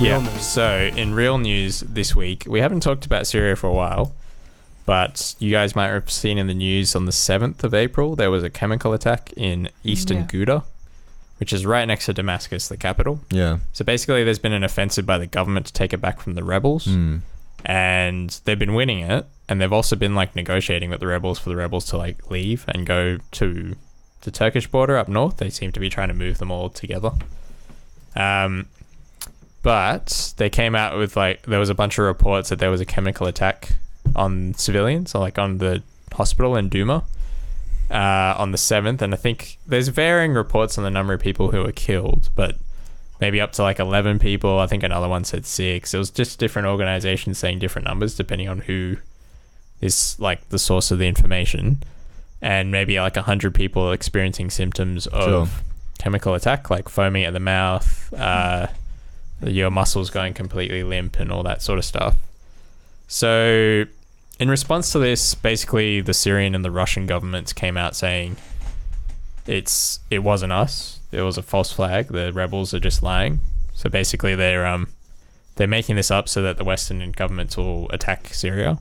real news. So in real news this week, we haven't talked about Syria for a while, but you guys might have seen in the news on the 7th of April, there was a chemical attack in eastern Ghouta, which is right next to Damascus, the capital. Yeah. So basically there's been an offensive by the government to take it back from the rebels. And they've been winning it, and they've also been like negotiating with the rebels for the rebels to like leave and go to the Turkish border up north. They seem to be trying to move them all together. But they came out with like, there was a bunch of reports that there was a chemical attack on civilians, or like on the hospital in Douma on the 7th. And I think there's varying reports on the number of people who were killed, but maybe up to like 11 people. I think another one said 6. It was just different organizations saying different numbers depending on who is like the source of the information. And maybe like 100 people experiencing symptoms of chemical attack, like foaming at the mouth, your muscles going completely limp and all that sort of stuff. So in response to this, basically the Syrian and the Russian governments came out saying it wasn't us. It was a false flag. The rebels are just lying. So basically they're making this up so that the Western governments will attack Syria.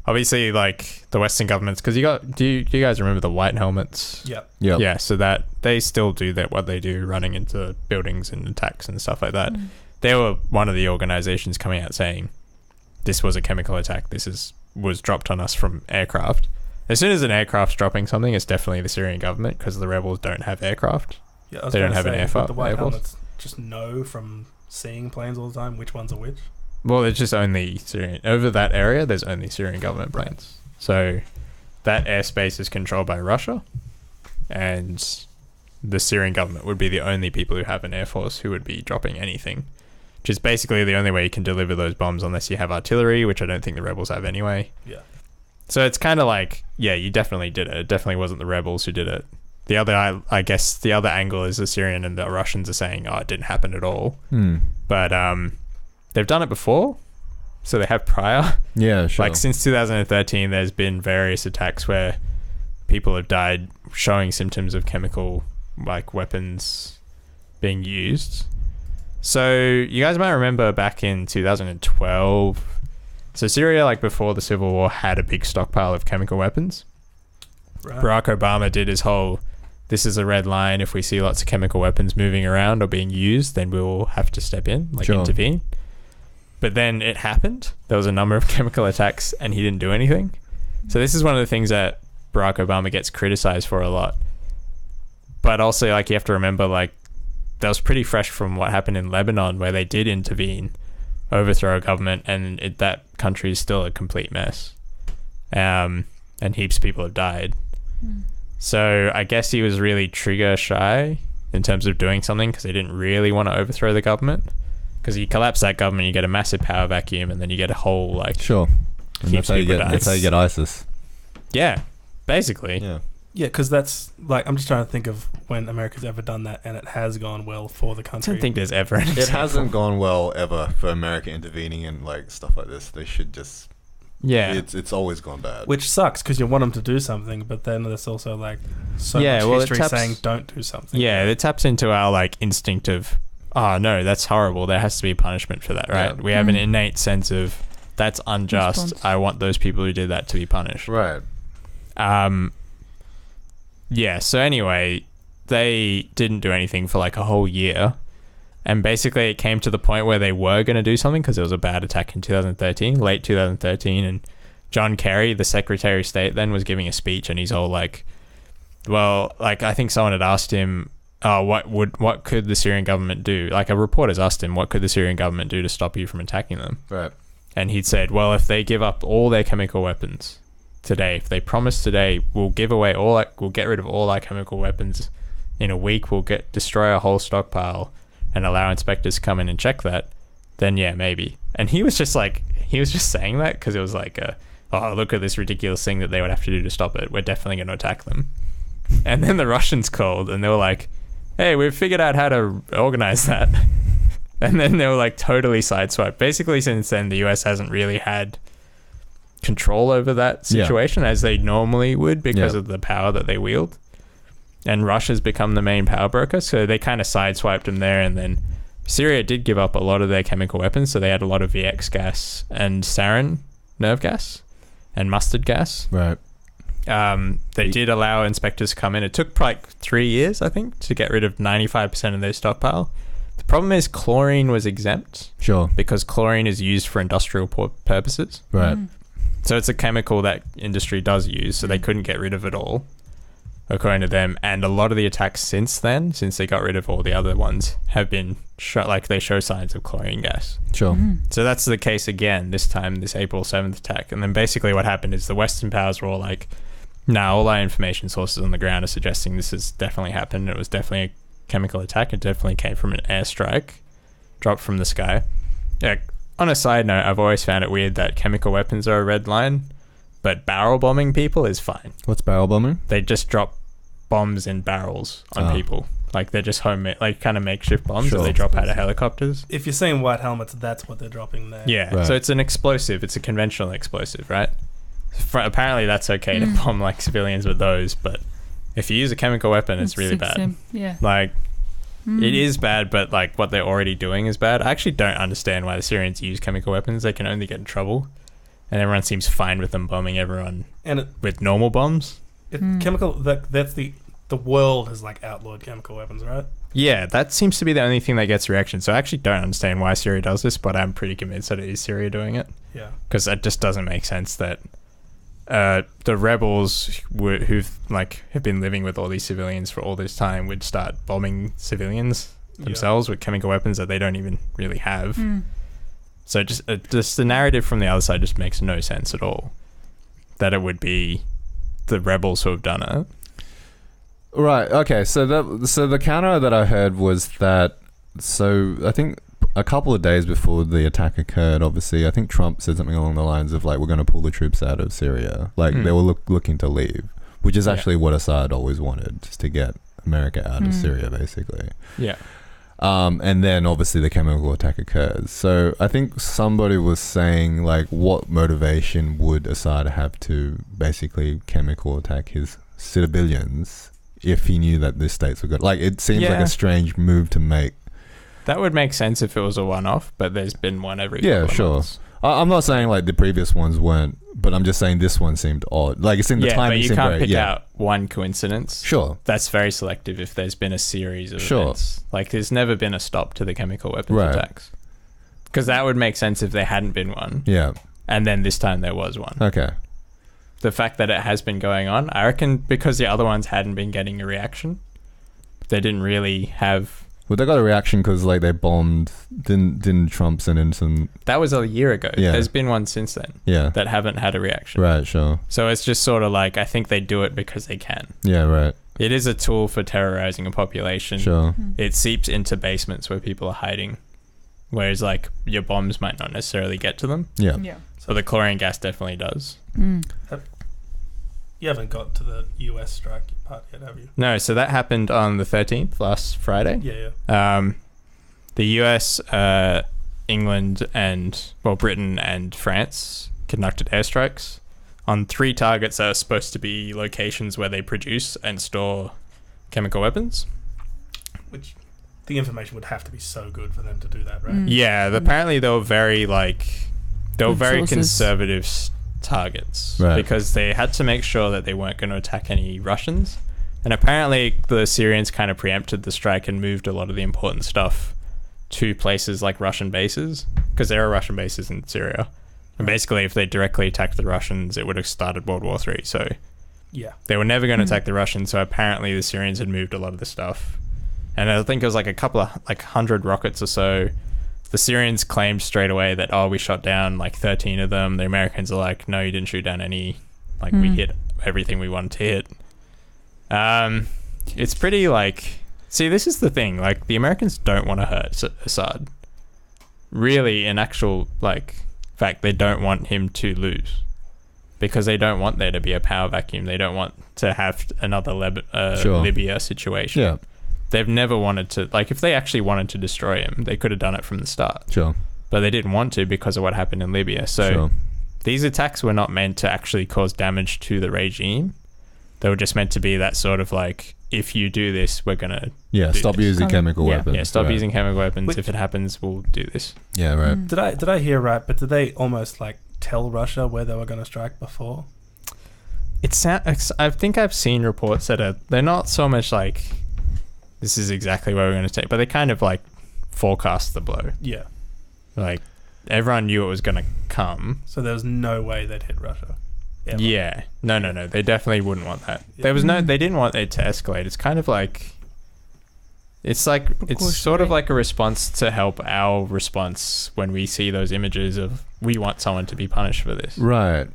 Obviously, like the Western governments, because do you guys remember the white helmets? Yep. Yeah, so that they still do what they do, running into buildings and attacks and stuff like that. They were one of the organizations coming out saying this was a chemical attack. This was dropped on us from aircraft. As soon as an aircraft's dropping something, it's definitely the Syrian government, because the rebels don't have aircraft. Yeah, I was they don't gonna have say, an air force. the white helmets just know from seeing planes all the time which ones are which. Well, it's just only Syrian. Over that area, there's only Syrian government planes. So that airspace is controlled by Russia, and the Syrian government would be the only people who have an air force who would be dropping anything, which is basically the only way you can deliver those bombs unless you have artillery, which I don't think the rebels have anyway. Yeah. So it's kind of like, yeah, you definitely did it. It definitely wasn't the rebels who did it. The other, I guess, the other angle is the Syrian and the Russians are saying, oh, it didn't happen at all. But they've done it before, so they have prior. Yeah, sure. Like since 2013, there's been various attacks where people have died showing symptoms of chemical like weapons being used. So you guys might remember back in 2012, so Syria, like before the civil war, had a big stockpile of chemical weapons. Right. Barack Obama did his whole, this is a red line. If we see lots of chemical weapons moving around or being used, then we'll have to step in, like intervene. But then it happened. There was a number of chemical attacks and he didn't do anything. So this is one of the things that Barack Obama gets criticized for a lot. But also, like, you have to remember, like, that was pretty fresh from what happened in Lebanon, where they did intervene, overthrow a government, and that country is still a complete mess. And heaps of people have died. So I guess he was really trigger shy in terms of doing something, because he didn't really want to overthrow the government. Because you collapse that government, you get a massive power vacuum, and then you get a whole, like... Sure. And that's how you get ISIS. Yeah, basically. Yeah, because that's, like, I'm just trying to think of when America's ever done that, and it has gone well for the country. I don't think there's ever an example. It hasn't gone well ever for America intervening in, like, stuff like this. They should just... Yeah. It's always gone bad. Which sucks, because you want them to do something, but then there's also, like, much history saying don't do something. Yeah, it taps into our, like, instinct of, oh, no, that's horrible. There has to be punishment for that, right? Yeah. We have an innate sense of, that's unjust. Response. I want those people who did that to be punished. Right. Yeah, so anyway, they didn't do anything for, like, a whole year. And basically it came to the point where they were going to do something, because there was a bad attack in 2013, late 2013, and John Kerry, the Secretary of State then, was giving a speech, and he's all like, well, like, I think someone had asked him, oh, what could the Syrian government do? Like, a reporter's asked him, what could the Syrian government do to stop you from attacking them? Right. And he'd said, well, if they give up all their chemical weapons today, if they promise today, we'll get rid of all our chemical weapons in a week, destroy our whole stockpile and allow inspectors to come in and check that, then yeah, maybe. And he was just saying that because it was like, oh, look at this ridiculous thing that they would have to do to stop it. We're definitely going to attack them. And then the Russians called and they were like, hey, we've figured out how to organize that. And then they were like totally sideswiped. Basically, since then, the US hasn't really had control over that situation as they normally would because of the power that they wield. and Russia's become the main power broker, so they kind of sideswiped them there. And then Syria did give up a lot of their chemical weapons, so they had a lot of VX gas and sarin nerve gas and mustard gas. Right. They did allow inspectors to come in. It took like 3 years, I think, to get rid of 95% of their stockpile. The problem is chlorine was exempt. Sure. Because chlorine is used for industrial purposes. Right. So it's a chemical that industry does use, so they couldn't get rid of it all, according to them. And a lot of the attacks since then, since they got rid of all the other ones, have been like they show signs of chlorine gas. Sure. So that's the case again, this time, this April 7th attack. And then basically what happened is the Western powers were all like, no, all our information sources on the ground are suggesting this has definitely happened. It was definitely a chemical attack. It definitely came from an airstrike dropped from the sky. Yeah. On a side note, I've always found it weird that chemical weapons are a red line, but barrel bombing people is fine. What's barrel bombing? They just drop bombs in barrels on people. Like they're just homemade, like kind of makeshift bombs that they drop out of helicopters. If you're saying white helmets, that's what they're dropping there. Yeah, right. So it's an explosive. It's a conventional explosive, right? Apparently that's okay to bomb like civilians with those, but if you use a chemical weapon, it's really bad. Yeah. Like, it is bad, but like what they're already doing is bad. I actually don't understand why the Syrians use chemical weapons. They can only get in trouble, and everyone seems fine with them bombing everyone with normal bombs. Chemical. That's the world has like outlawed chemical weapons, right? Yeah, that seems to be the only thing that gets reaction. So I actually don't understand why Syria does this, but I'm pretty convinced that it is Syria doing it. Yeah, because it just doesn't make sense that the rebels who've have been living with all these civilians for all this time would start bombing civilians themselves with chemical weapons that they don't even really have. So just the narrative from the other side just makes no sense at all, that it would be the rebels who have done it. Right. Okay. So the counter that I heard was that. So I think a couple of days before the attack occurred, obviously, I think Trump said something along the lines of like, "We're going to pull the troops out of Syria." Like they were looking to leave, which is actually what Assad always wanted, just to get America out of Syria, basically. Yeah. And then obviously the chemical attack occurs. So I think somebody was saying like, what motivation would Assad have to basically chemical attack his civilians if he knew that the states were good? Like, it seems like a strange move to make. That would make sense if it was a one-off, but there's been one every Yeah, couple sure. of months. I'm not saying like the previous ones weren't, but I'm just saying this one seemed odd. Like, it seemed the timing but you seemed can't very, pick out one coincidence. Sure. That's very selective if there's been a series of events. Like, there's never been a stop to the chemical weapons attacks. Because that would make sense if there hadn't been one. Yeah. And then this time there was one. Okay. The fact that it has been going on, I reckon because the other ones hadn't been getting a reaction, they didn't really have... Well, they got a reaction because like they bombed. Didn't Trump send in some? That was a year ago. Yeah. There's been one since then. Yeah. That haven't had a reaction. Right. Sure. So it's just sort of like, I think they do it because they can. Yeah. Right. It is a tool for terrorizing a population. Sure. It seeps into basements where people are hiding, whereas like your bombs might not necessarily get to them. Yeah. Yeah. So the chlorine gas definitely does. You haven't got to the US strike part yet, have you? No, so that happened on the 13th, last Friday. Yeah. The US, England, and Britain and France conducted airstrikes on 3 targets that are supposed to be locations where they produce and store chemical weapons. Which the information would have to be so good for them to do that, right? Yeah, apparently they were very Sources. conservative targets, because they had to make sure that they weren't going to attack any Russians. And apparently the Syrians kind of preempted the strike and moved a lot of the important stuff to places like Russian bases, because there are Russian bases in Syria. And basically if they directly attacked the Russians, it would have started World War III. So yeah, they were never going to attack the Russians. So apparently the Syrians had moved a lot of the stuff. And I think it was like a couple of 100 rockets or so. The Syrians claimed straight away that, we shot down 13 of them. The Americans are like, no, you didn't shoot down any. We hit everything we wanted to hit. It's pretty see, this is the thing. The Americans don't want to hurt Assad. Really, in actual fact, they don't want him to lose, because they don't want there to be a power vacuum. They don't want to have another Libya situation. Yeah. They've never wanted to, if they actually wanted to destroy him, they could have done it from the start. Sure. But they didn't want to because of what happened in Libya. So these attacks were not meant to actually cause damage to the regime. They were just meant to be that sort of like, if you do this, we're gonna stop this. using chemical Yeah. weapons. Yeah, stop right. using chemical weapons. Which- If it happens, we'll do this. Yeah, right. Did I hear right? But did they almost like tell Russia where they were going to strike before? I think I've seen reports that they're not so much like, this is exactly where we're going to take, but they kind of like forecast the blow. Yeah. Like everyone knew it was going to come. So there was no way they'd hit Russia. Ever. Yeah. No. They definitely wouldn't want that. Yeah. There was they didn't want it to escalate. It's kind of like, it's sort of like a response to help our response when we see those images of, we want someone to be punished for this. Right.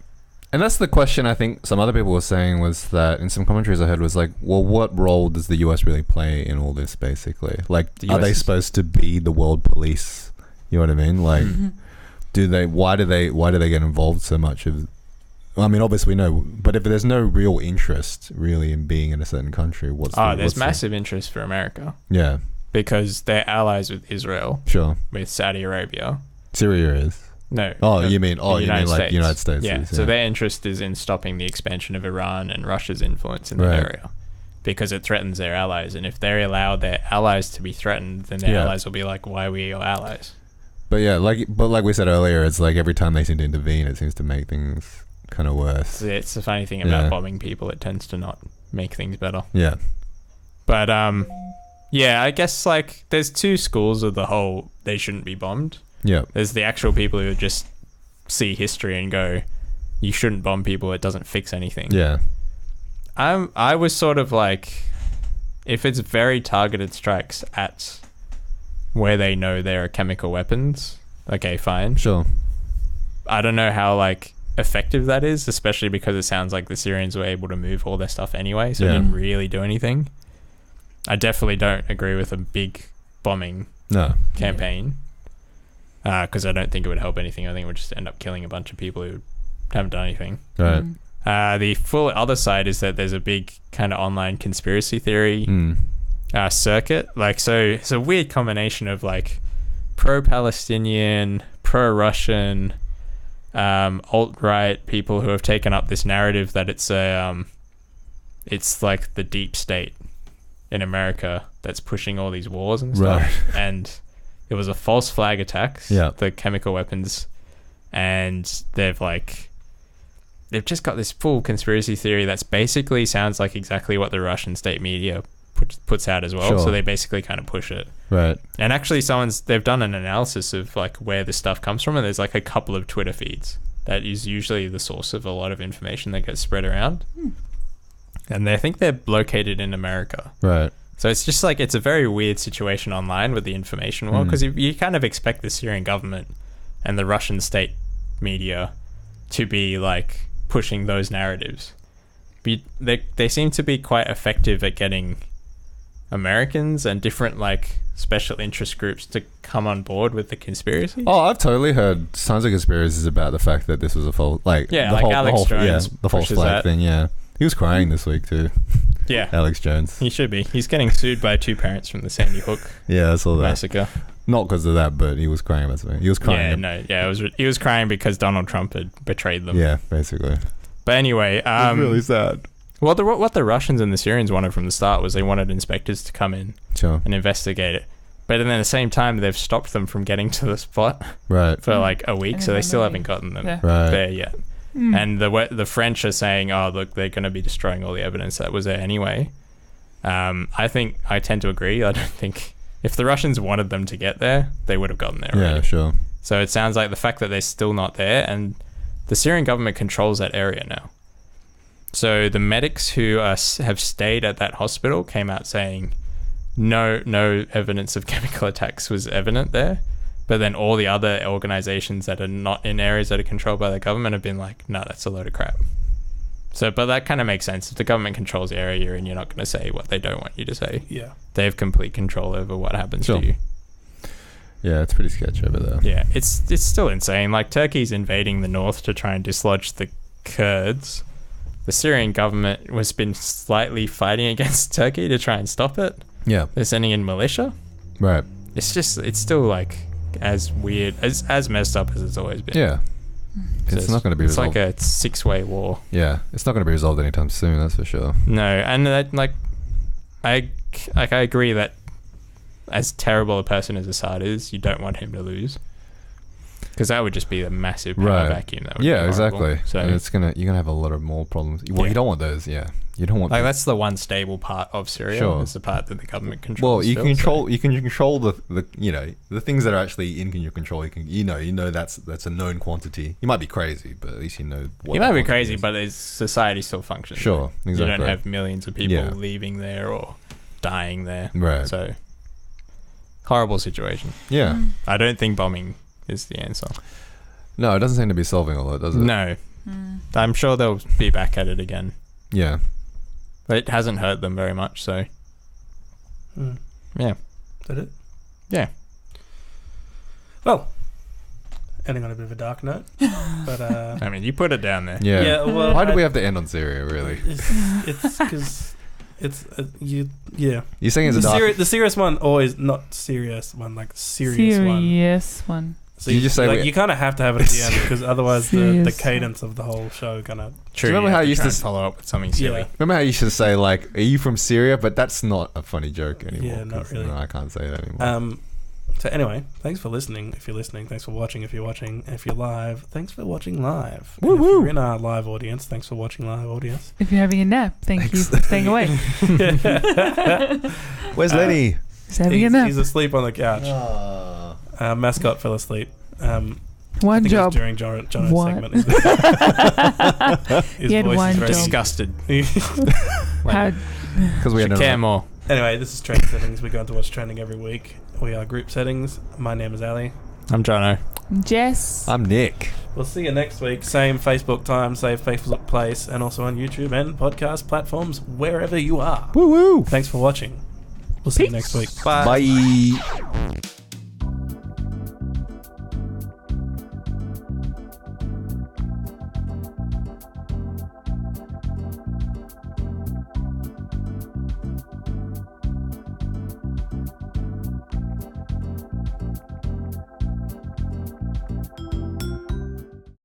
And that's the question I think some other people were saying, was that in some commentaries I heard was like, well, what role does the US really play in all this, basically? Like, The are US they is- supposed to be the world police? You know what I mean? Like, why do they get involved so much of, I mean, obviously no, but if there's no real interest really in being in a certain country, There's massive interest for America Yeah, because they're allies with Israel, sure. with Saudi Arabia. Syria is. No. You mean United like States. United States? Yeah. is, So their interest is in stopping the expansion of Iran and Russia's influence in that Right. area, because it threatens their allies. And if they allow their allies to be threatened, then their Yeah. allies will be like, "Why are we your allies?" But yeah, like we said earlier, it's like every time they seem to intervene, it seems to make things kind of worse. So it's the funny thing about Yeah. bombing people; it tends to not make things better. Yeah, But yeah, I guess like there's two schools of the whole they shouldn't be bombed. yeah, There's the actual people who just see history and go, "You shouldn't bomb people; it doesn't fix anything." yeah, I was sort of like, if it's very targeted strikes at where they know there are chemical weapons, okay, fine. sure. I don't know how like effective that is, especially because it sounds like the Syrians were able to move all their stuff anyway, so it Yeah. didn't really do anything. I definitely don't agree with a big bombing No, campaign, because I don't think it would help anything. I think it would just end up killing a bunch of people who haven't done anything. right. The full other side is that there's a big kind of online conspiracy theory circuit. Like, so it's a weird combination of like pro-Palestinian, pro-Russian, alt-right people who have taken up this narrative that it's like the deep state in America that's pushing all these wars and stuff. Right. And it was a false flag attacks, Yeah. the chemical weapons, and they've just got this full conspiracy theory that's basically sounds like exactly what the Russian state media puts out as well. Sure. So they basically kind of push it. Right. And actually they've done an analysis of like where this stuff comes from, and there's like a couple of Twitter feeds that is usually the source of a lot of information that gets spread around. And I think they're located in America. Right. So it's just like, it's a very weird situation online with the information war, because you kind of expect the Syrian government and the Russian state media to be like pushing those narratives. But they seem to be quite effective at getting Americans and different like special interest groups to come on board with the conspiracy. Oh, I've totally heard tons of conspiracies about the fact that this was a false, like Yeah, the like whole, Alex the whole, Jones the false pushes flag that. thing. Yeah, he was crying this week too. Yeah, Alex Jones. he should be. He's getting sued by two parents from the Sandy Hook Yeah, I saw that. massacre. Not because of that, but he was crying about something. He was crying. He was crying because Donald Trump had betrayed them. Yeah, basically. But anyway, sad. well, what the Russians and the Syrians wanted from the start was they wanted inspectors to come in Sure. and investigate it. But then at the same time, they've stopped them from getting to the spot Right. for like a week, And so they then still they- haven't gotten them Yeah. Right. there yet. And the French are saying, oh, look, they're going to be destroying all the evidence that was there anyway. I tend to agree. I don't think if the Russians wanted them to get there, they would have gotten there Yeah, already. sure. So it sounds like the fact that they're still not there, and the Syrian government controls that area now. So the medics who have stayed at that hospital came out saying no evidence of chemical attacks was evident there. But then all the other organizations that are not in areas that are controlled by the government have been like, no, that's a load of crap. So, but that kind of makes sense. If the government controls the area, and you're not going to say what they don't want you to say. Yeah. They have complete control over what happens Sure. to you. Yeah, it's pretty sketchy over there. Yeah, it's still insane. Like, Turkey's invading the north to try and dislodge the Kurds. The Syrian government has been slightly fighting against Turkey to try and stop it. Yeah. They're sending in militia. Right. It's still like as weird, as messed up as it's always been. Yeah. It's not going to be It's resolved. like a 6-way war. Yeah, it's not going to be resolved anytime soon. That's for sure. No, and that, I agree that as terrible a person as Assad is, you don't want him to lose, because that would just be a massive power vacuum. That would be horrible. Exactly. So and you're gonna have a lot of more problems. Well, you don't want those. Yeah, you don't want. that's the one stable part of Syria. Sure. It's the part that the government controls. Well, you can control the the things that are actually in your control. You know that's a known quantity. You might be crazy, but at least you know. You might be crazy, but society still functions. Sure, exactly. You don't have millions of people leaving there or dying there. Right. So horrible situation. Yeah. I don't think bombing is the answer. No, it doesn't seem to be solving all that, does it? No. I'm sure they'll be back at it again. Yeah. But it hasn't hurt them very much, so yeah. Is that it? Yeah. Well, ending on a bit of a dark note, but I mean, you put it down there. Yeah. Yeah, well, why do we have to end on Syria? Really? It's because it's yeah. You're saying it's a dark. The serious one, always not serious one, like serious one. Serious one. So You just say like, we- you kind of have to have it at the end because otherwise the Serious cadence of the whole show kind of. True. Remember you how have you used try to and follow up with something silly? Yeah. Remember how you used to say like, "Are you from Syria?" But that's not a funny joke anymore. Yeah, not 'cause, really. No, I can't say that anymore. So anyway, thanks for listening. If you're listening, thanks for watching. If you're watching, if you're live, thanks for watching live. Woo And woo. If you're in our live audience, thanks for watching live audience. If you're having a nap, thank you for staying awake. Where's Lenny? He's having a nap. He's asleep on the couch. Ah. Mascot fell asleep. I One think it was job. during Jono's What? segment. His He had voice one is very job. Disgusted. How, Because we had Should care more. Anyway, this is Trending Settings. We go on to watch trending every week. We are Group Settings. My name is Ali. I'm Jono. Jess. I'm Nick. We'll see you next week. Same Facebook time, same Facebook place, and also on YouTube and podcast platforms, wherever you are. Woo woo. Thanks for watching. We'll see you next week. Bye.